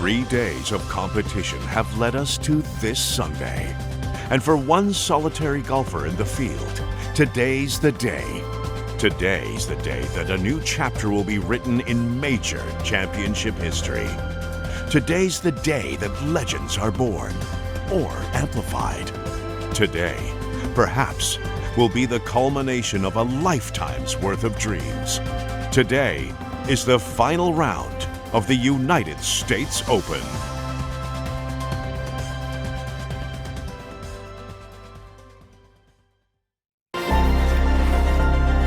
3 days of competition have led us to this Sunday. And for one solitary golfer in the field, today's the day. Today's the day that a new chapter will be written in major championship history. Today's the day that legends are born or amplified. Today, perhaps, will be the culmination of a lifetime's worth of dreams. Today is the final round of the United States Open.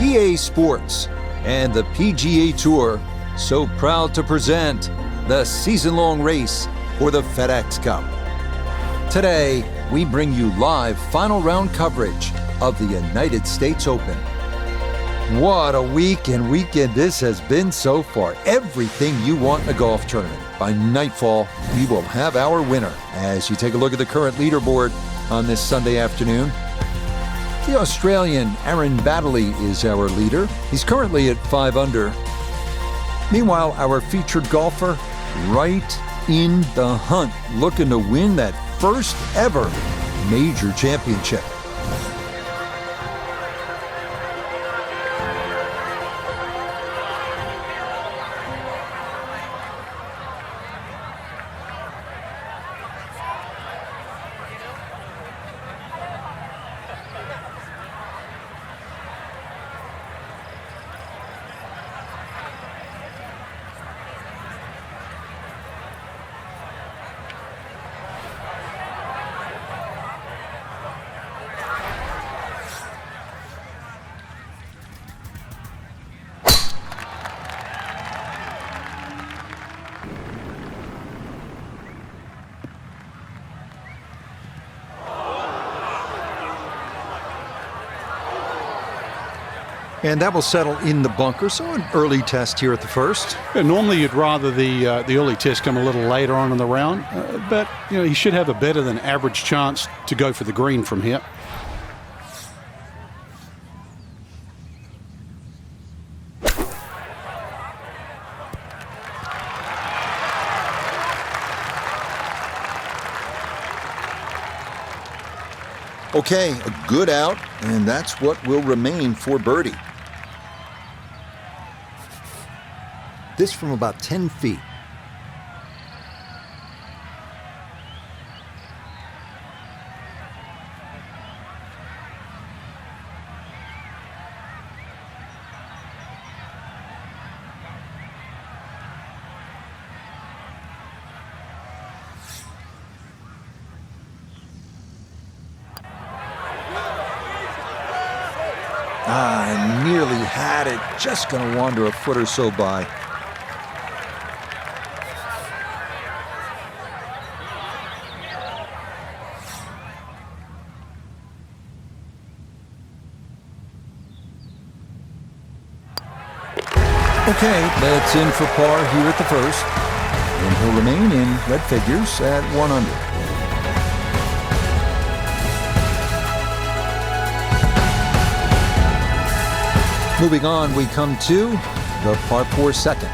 EA Sports and the PGA Tour so proud to present the season-long race for the FedEx Cup. Today, we bring you live final round coverage of the United States Open. What a week and weekend this has been so far. Everything you want in a golf tournament. By nightfall, we will have our winner. As you take a look at the current leaderboard on this Sunday afternoon, the Australian Aaron Baddeley is our leader. He's currently at 5 under. Meanwhile, our featured golfer right in the hunt, looking to win that first ever major championship. And that will settle in the bunker, so an early test here at the first. Yeah, normally you'd rather the early test come a little later on in the round, but he should have a better than average chance to go for the green from here. Okay, a good out, and that's what will remain for birdie. This from about 10 feet. I nearly had it, just going to wander a foot or so by. Okay, that's in for par here at the first, and he'll remain in red figures at 1 under. Moving on, we come to the par 4 second.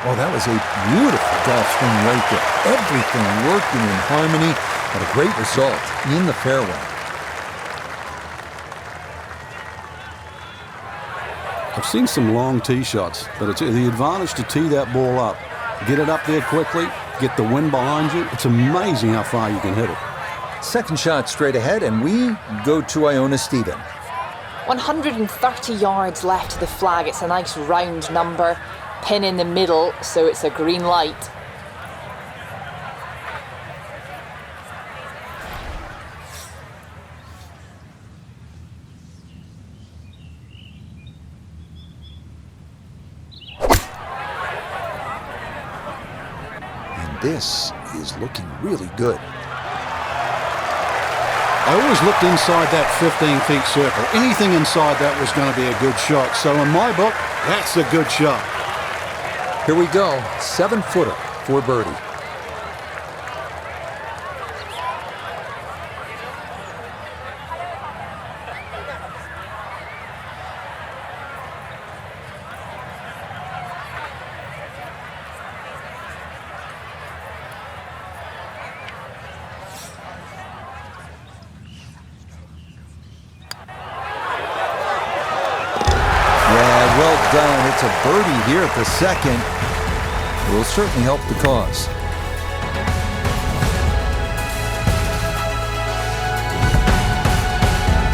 Oh, that was a beautiful golf swing right there. Everything working in harmony, and a great result in the fairway. I've seen some long tee shots, but it's the advantage to tee that ball up. Get it up there quickly, get the wind behind you. It's amazing how far you can hit it. Second shot straight ahead, and we go to Iona Stephen. 130 yards left to the flag. It's a nice round number. Pin in the middle, so it's a green light. And this is looking really good. I always looked inside that 15-feet circle. Anything inside that was going to be a good shot. So in my book, that's a good shot. Here we go, 7-footer for birdie. Well done. It's a birdie here at the second. It will certainly help the cause.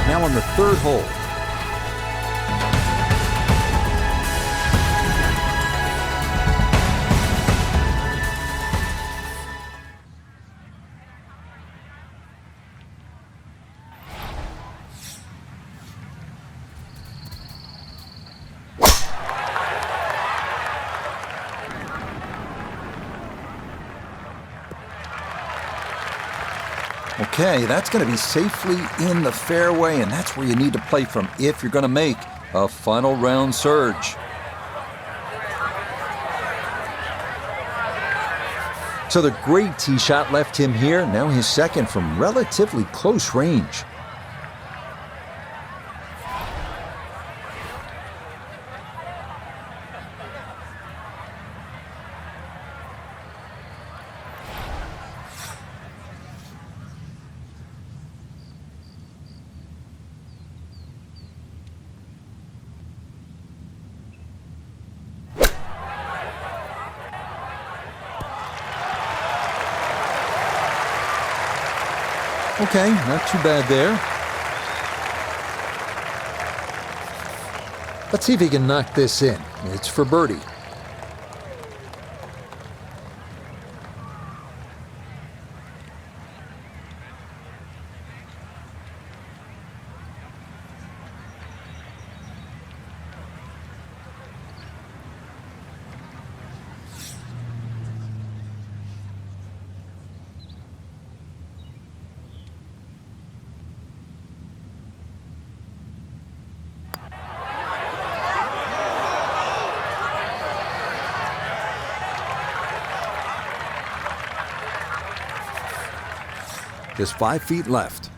Now on the third hole. Okay, that's going to be safely in the fairway, and that's where you need to play from if you're going to make a final round surge. So the great tee shot left him here, now his second from relatively close range. Okay, not too bad there. Let's see if he can knock this in. It's for birdie. Just 5 feet left.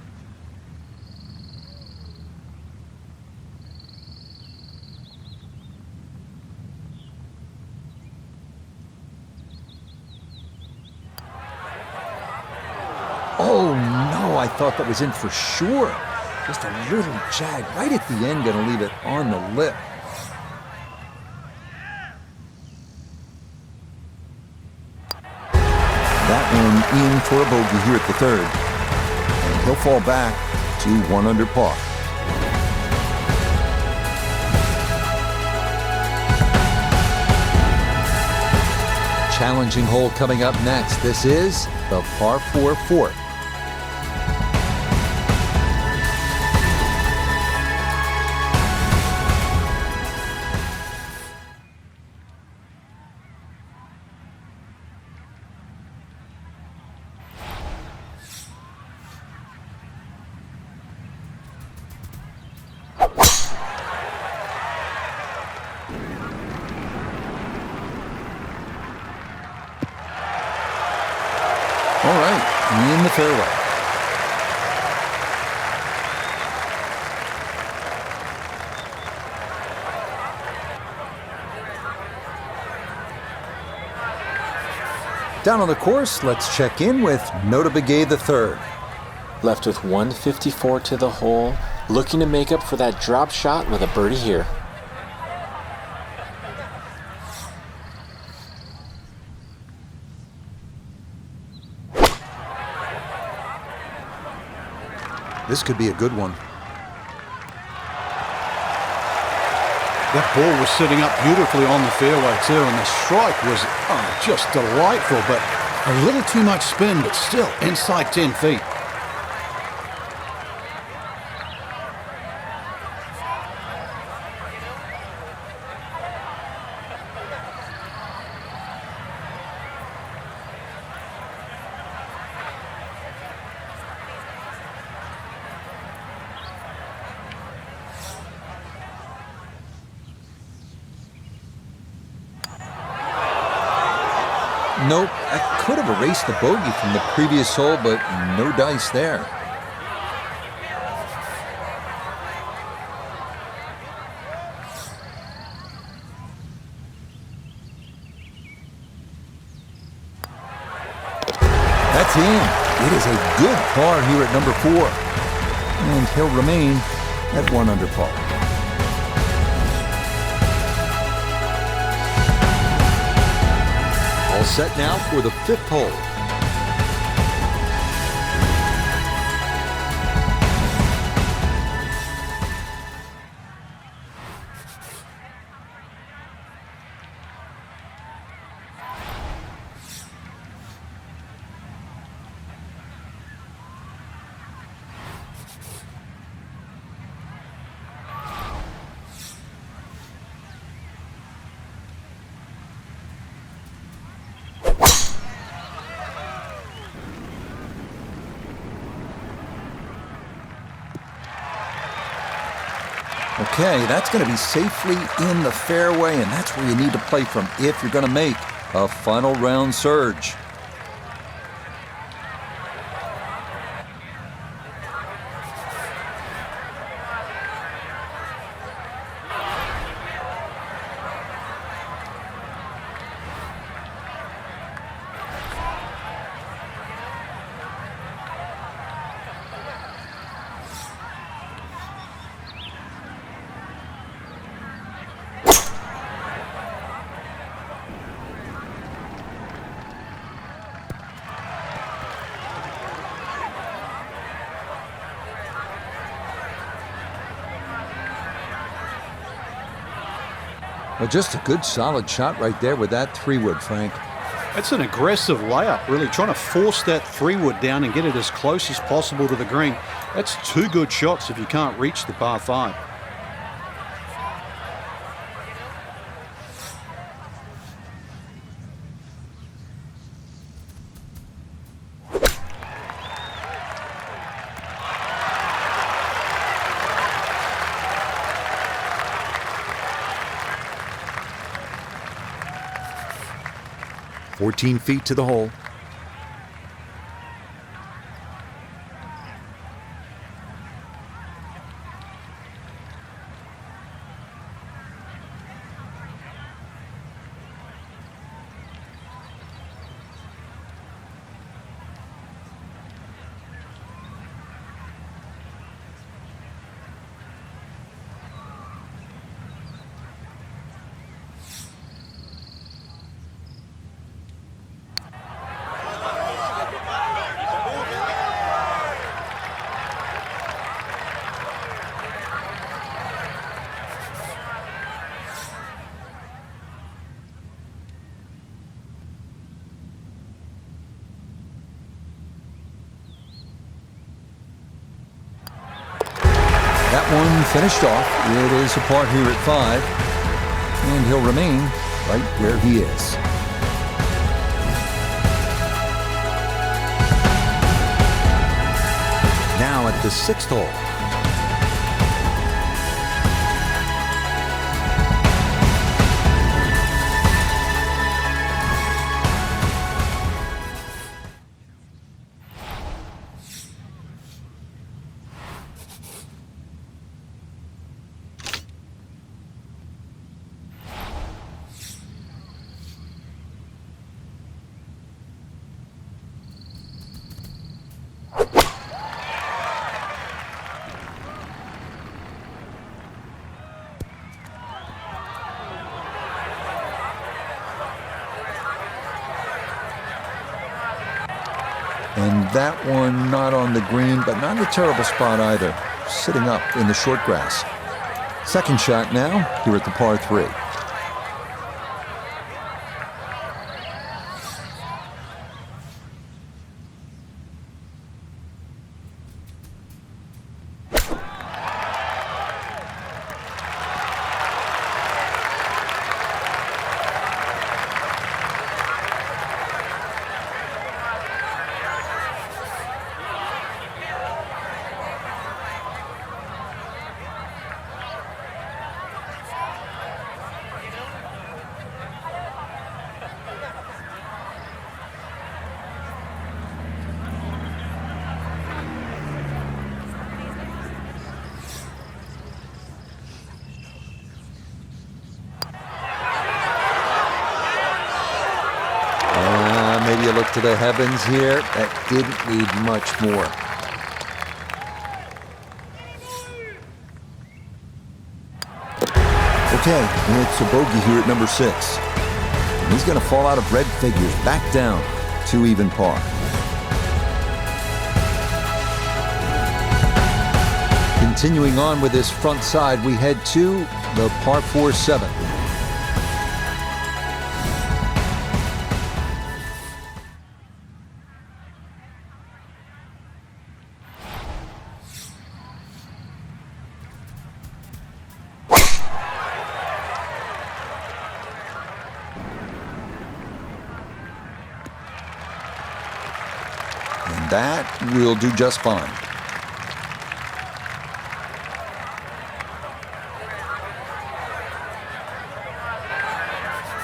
Oh no, I thought that was in for sure. Just a little jag right at the end, gonna leave it on the lip. That one in for a bogey here at the third. And he'll fall back to 1 under par. Challenging hole coming up next. This is the par 4 fourth. All right, in the fairway. Down on the course, let's check in with Nota Begay III. Left with 154 to the hole, looking to make up for that drop shot with a birdie here. This could be a good one. That ball was sitting up beautifully on the fairway too, and the strike was just delightful, but a little too much spin, but still inside 10 feet. Nope, I could have erased the bogey from the previous hole, but no dice there. That's in. It is a good par here at number 4. And he'll remain at 1 under par. All set now for the 5th hole. Okay, that's going to be safely in the fairway, and that's where you need to play from if you're going to make a final round surge. Well, just a good solid shot right there with that 3-wood, Frank. That's an aggressive layup, really trying to force that 3-wood down and get it as close as possible to the green. That's 2 good shots if you can't reach the par 5. $14 feet to the hole. That one finished off. It is a par here at 5, and he'll remain right where he is. Now at the 6th hole. And that one not on the green, but not in a terrible spot either. Sitting up in the short grass. Second shot now, here at the par 3. Maybe you look to the heavens here. That didn't need much more. Okay, it's a bogey here at number 6. And he's going to fall out of red figures, back down to even par. Continuing on with this front side, we head to the par 4 7. And that will do just fine.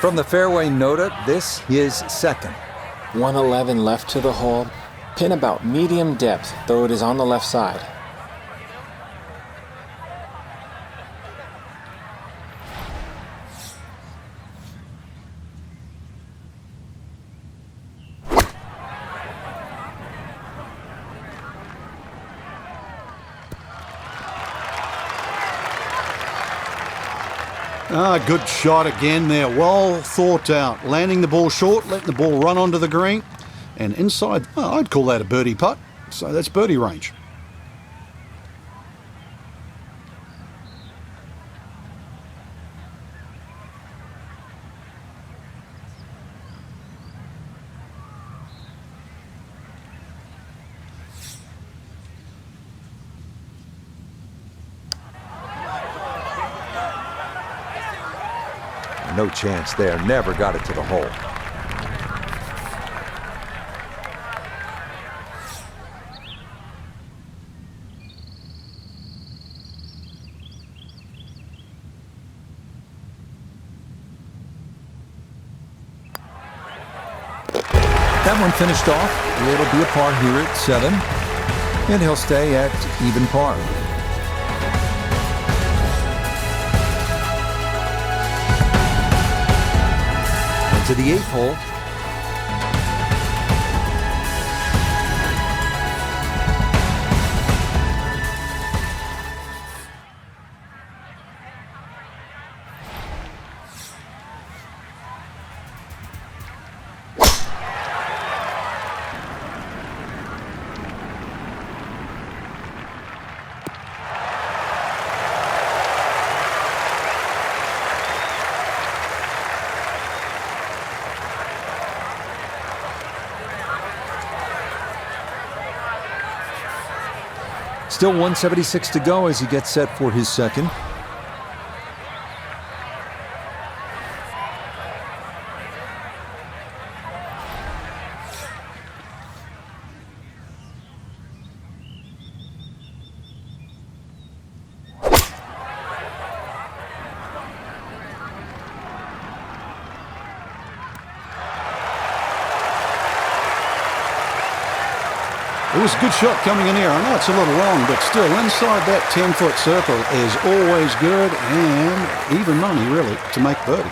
From the fairway nota, this is second. 111 left to the hole. Pin about medium depth, though it is on the left side. Good shot again there. Well thought out. Landing the ball short, letting the ball run onto the green. And inside, well, I'd call that a birdie putt. So that's birdie range. No chance there. Never got it to the hole. That one finished off. It'll be a par here at 7. And he'll stay at even par. To the 8th hole. Still 176 to go as he gets set for his second. It was a good shot coming in here. I know it's a little long, but still inside that 10-foot circle is always good and even money, really, to make birdie.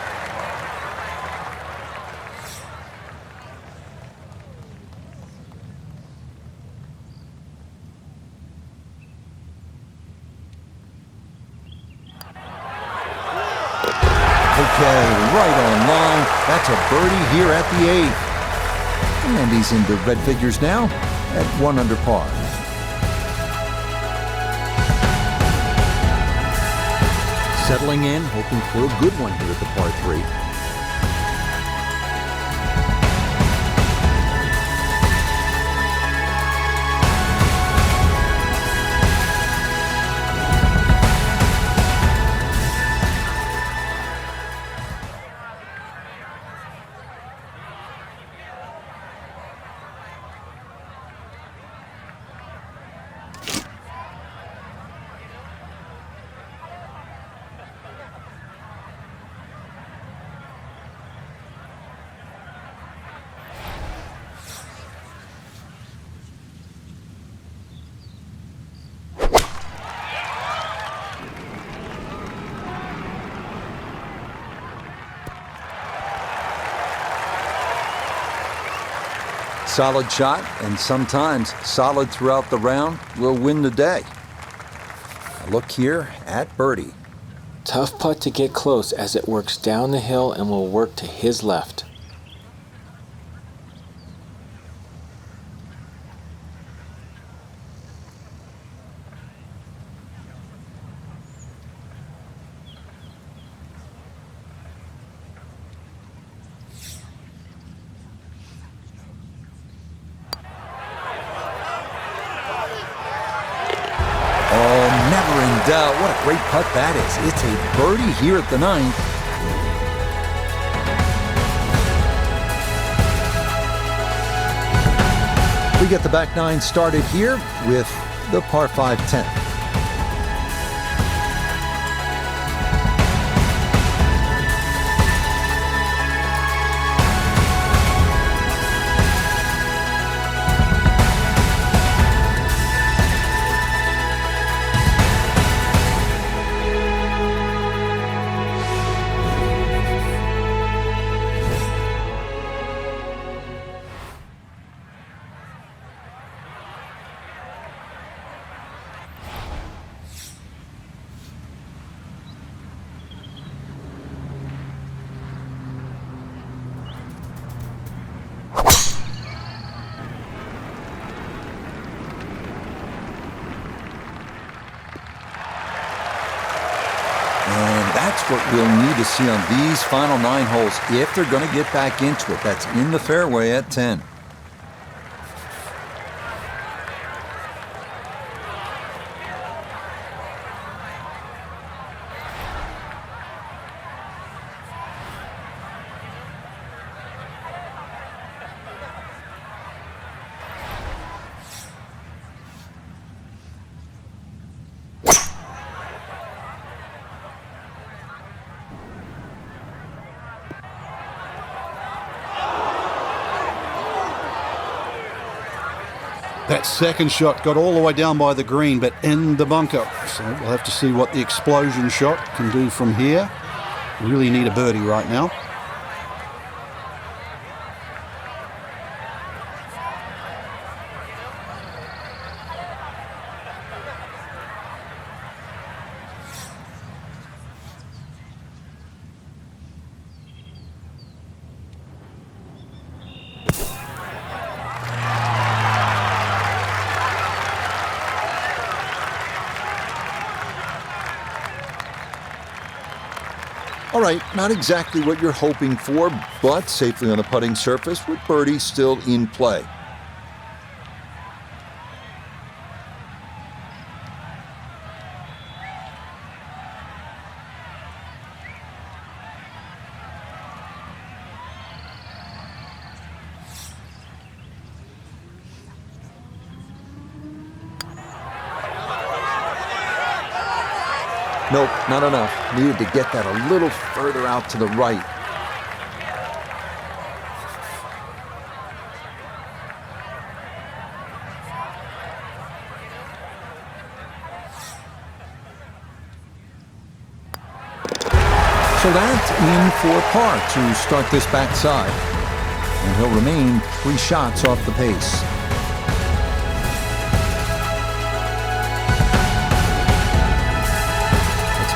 Okay, right on line. That's a birdie here at the 8th. And he's into red figures now at 1 under par. Settling in, hoping for a good one here at the par 3. Solid shot, and sometimes solid throughout the round, will win the day. A look here at birdie. Tough putt to get close as it works down the hill and will work to his left. What a great putt that is. It's a birdie here at the 9th. We get the back 9 started here with the par 5 10th. That's what we'll need to see on these final 9 holes if they're going to get back into it. That's in the fairway at 10. That second shot got all the way down by the green, but in the bunker. So we'll have to see what the explosion shot can do from here. Really need a birdie right now. All right, not exactly what you're hoping for, but safely on the putting surface with birdie still in play. Nope, not enough. Needed to get that a little further out to the right. So that's in for par to start this backside. And he'll remain 3 shots off the pace.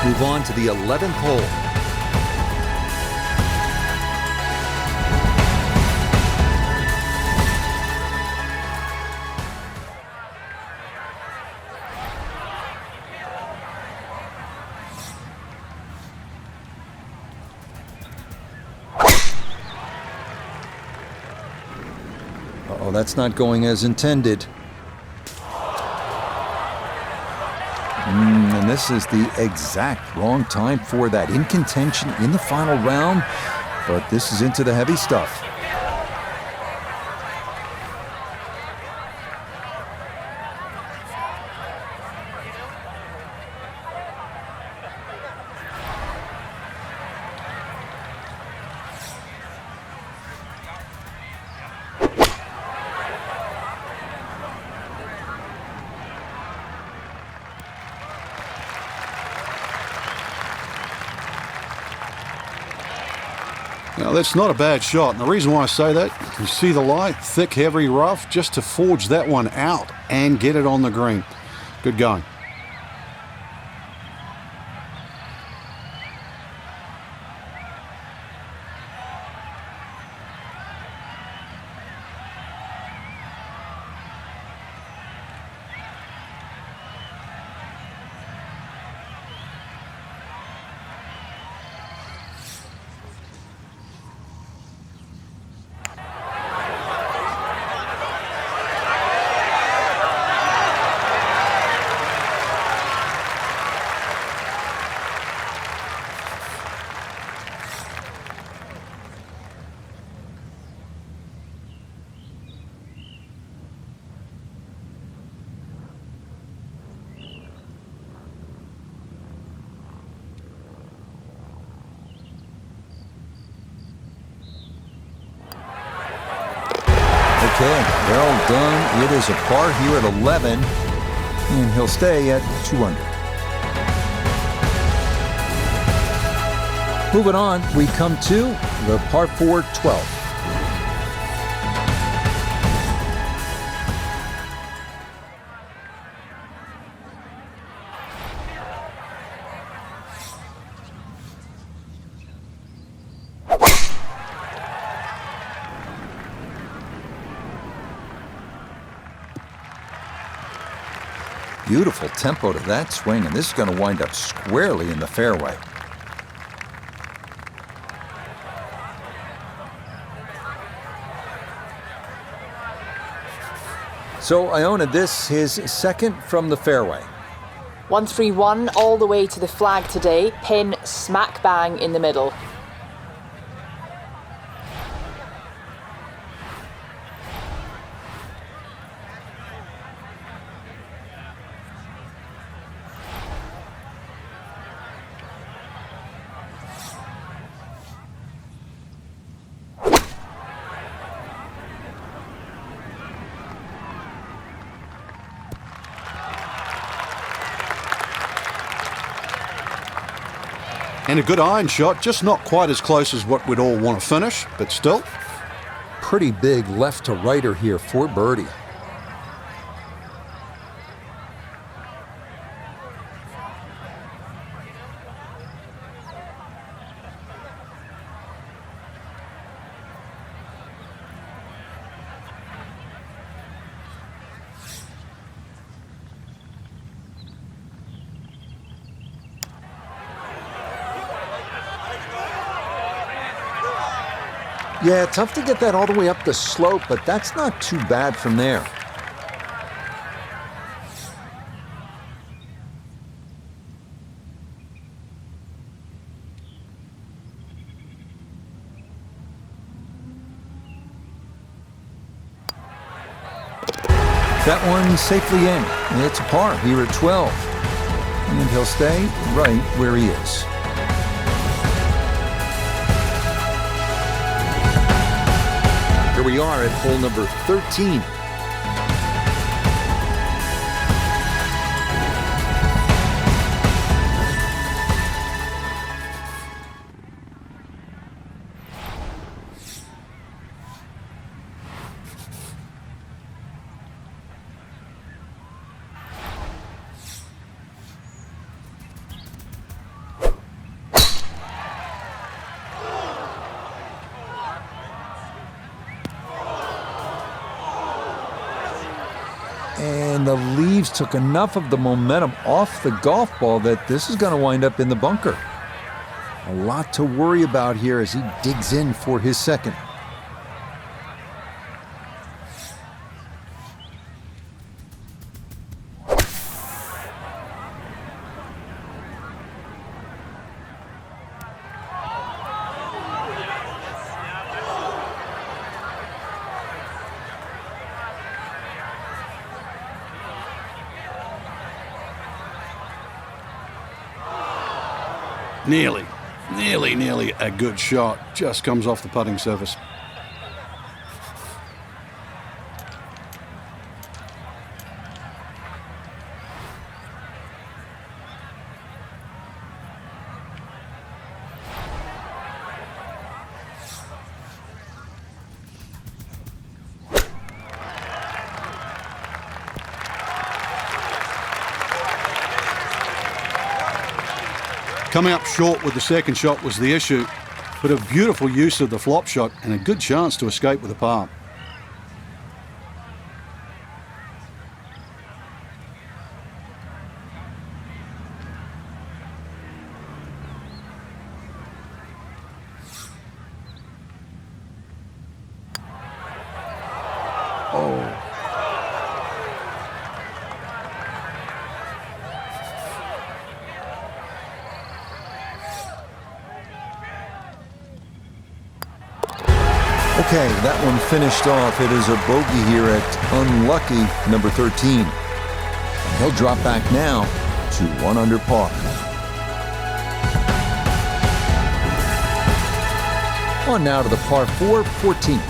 Move on to the 11th hole. Oh, that's not going as intended. And this is the exact wrong time for that. In contention in the final round, but this is into the heavy stuff. Now, that's not a bad shot, and the reason why I say that, you see the lie, thick, heavy, rough, just to forge that one out and get it on the green. Good going. Okay, well done. It is a par here at 11, and he'll stay at 2 under. Moving on, we come to the par 4 12. Beautiful tempo to that swing, and this is going to wind up squarely in the fairway. So Iona, this his second from the fairway. 131 all the way to the flag today, pin smack bang in the middle. And a good iron shot, just not quite as close as what we'd all want to finish, but still. Pretty big left to righter here for birdie. Yeah, tough to get that all the way up the slope, but that's not too bad from there. That one safely in. It's a par here at 12. And he'll stay right where he is. Here we are at hole number 13. And the leaves took enough of the momentum off the golf ball that this is going to wind up in the bunker. A lot to worry about here as he digs in for his second. Nearly a good shot. Just comes off the putting surface. Coming up short with the second shot was the issue, but a beautiful use of the flop shot and a good chance to escape with a par. Okay, that one finished off. It is a bogey here at unlucky number 13. And he'll drop back now to 1 under par. On now to the par 4, 14.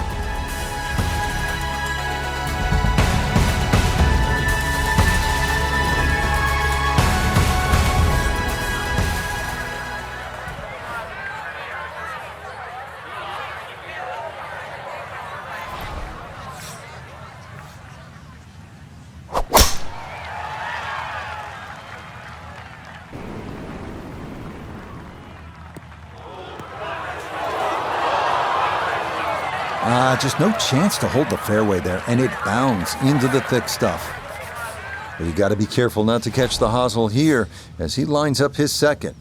Just no chance to hold the fairway there, and it bounds into the thick stuff. But you got to be careful not to catch the hosel here as he lines up his second.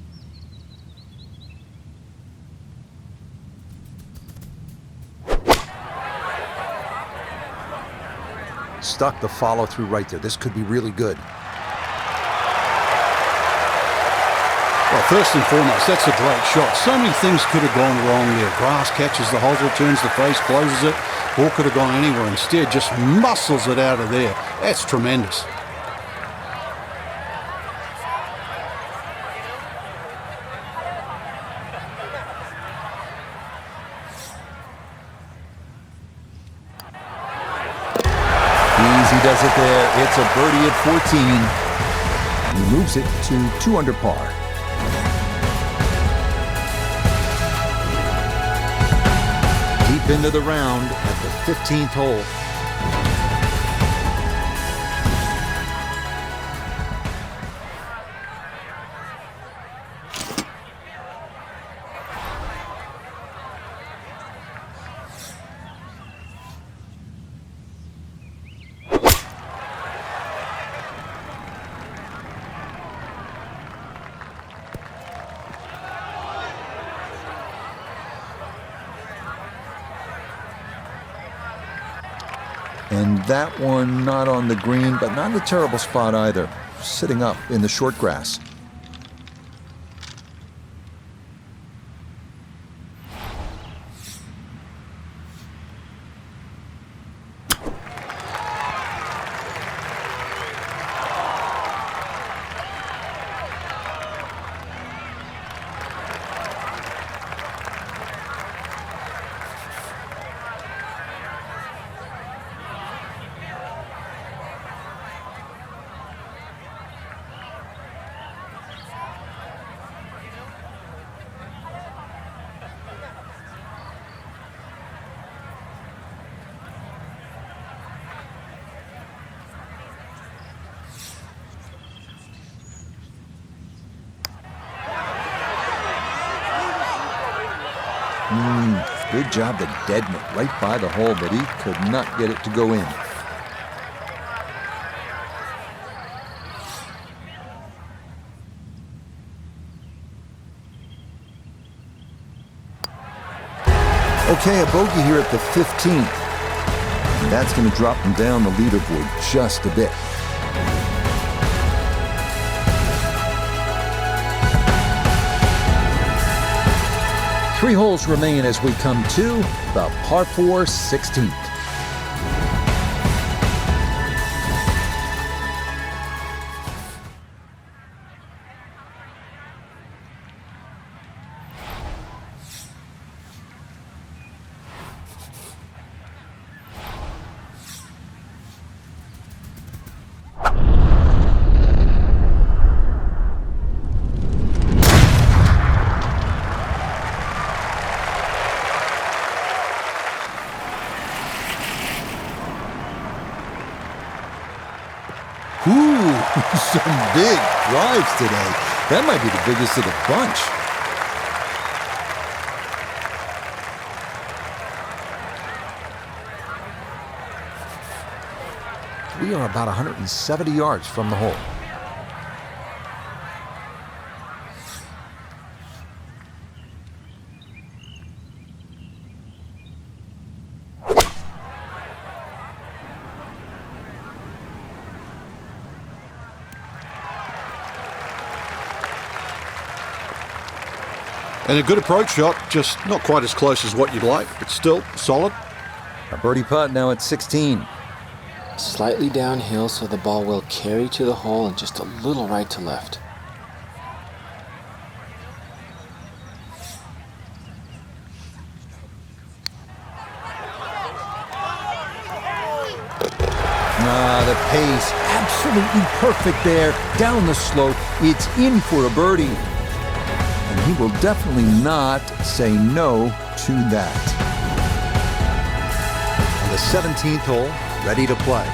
Stuck the follow through right there. This could be really good. Well, first and foremost, that's a great shot. So many things could have gone wrong there. Grass catches the hosel, turns the face, closes it. Ball could have gone anywhere. Instead, just muscles it out of there. That's tremendous. Easy does it there. It's a birdie at 14. He moves it to 2 under par. Deep into the round at the 15th hole. And that one not on the green, but not in a terrible spot either. Sitting up in the short grass. Good job to deaden it right by the hole, but he could not get it to go in. Okay, a bogey here at the 15th. And that's going to drop him down the leaderboard just a bit. Three holes remain as we come to the par 4 16th. Ooh, some big drives today. That might be the biggest of the bunch. We are about 170 yards from the hole. And a good approach shot, just not quite as close as what you'd like, but still solid. A birdie putt now at 16. Slightly downhill, so the ball will carry to the hole and just a little right to left. The pace, absolutely perfect there. Down the slope, it's in for a birdie. And he will definitely not say no to that. On the 17th hole, ready to play.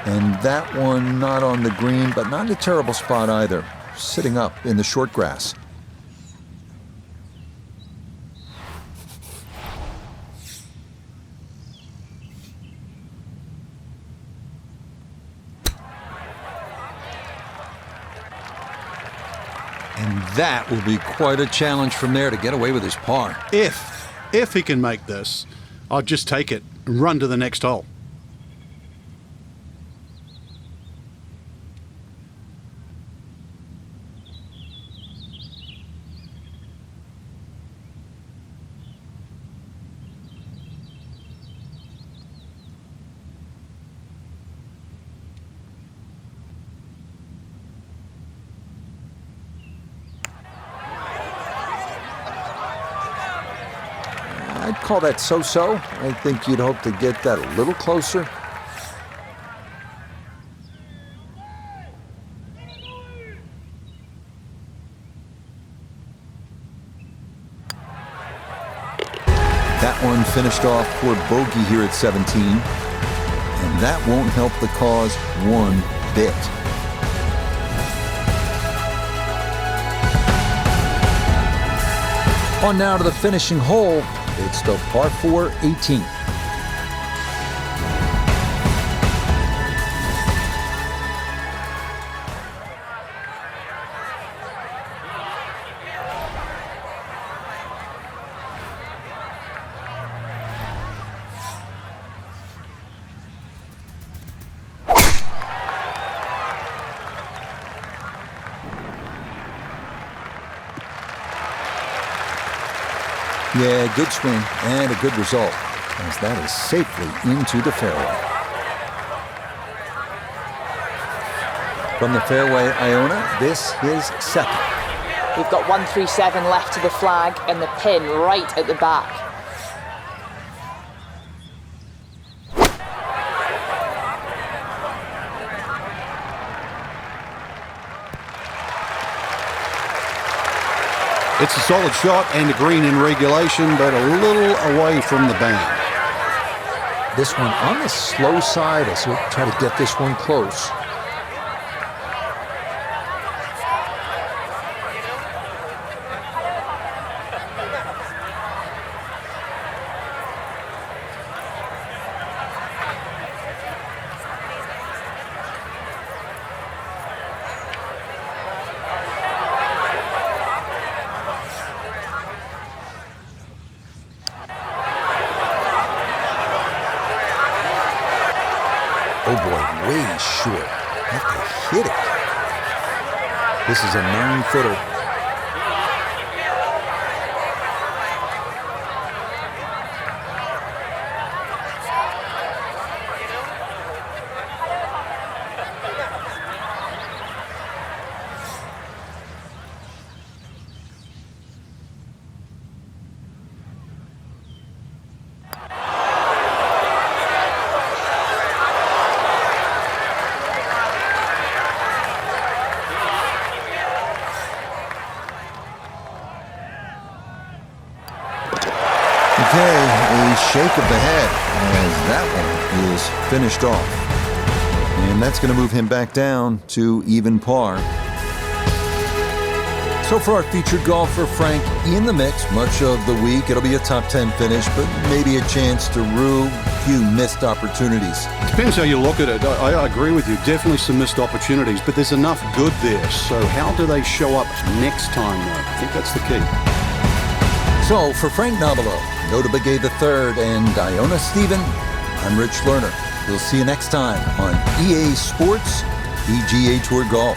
And that one not on the green, but not in a terrible spot either. Sitting up in the short grass. And that will be quite a challenge from there to get away with his par. If he can make this, I'll just take it and run to the next hole. I'd call that so-so. I think you'd hope to get that a little closer. That one finished off for bogey here at 17. And that won't help the cause one bit. On now to the finishing hole. It's the par 4 18. Yeah, good swing and a good result, as that is safely into the fairway. From the fairway, Iona, this is second. We've got 137 left to the flag and the pin right at the back. It's a solid shot and a green in regulation, but a little away from the band. This one on the slow side as he'll try to get this one close. Oh boy, way short. Have to hit it. This is a 9-footer. Okay, a shake of the head as that one is finished off. And that's going to move him back down to even par. So for our featured golfer, Frank, in the mix much of the week. It'll be a top 10 finish, but maybe a chance to rue a few missed opportunities. Depends how you look at it. I agree with you. Definitely some missed opportunities, but there's enough good there. So how do they show up next time, though? I think that's the key. So for Frank Nobilo, Noda Begay III, and Iona Stephen, I'm Rich Lerner. We'll see you next time on EA Sports PGA Tour Golf.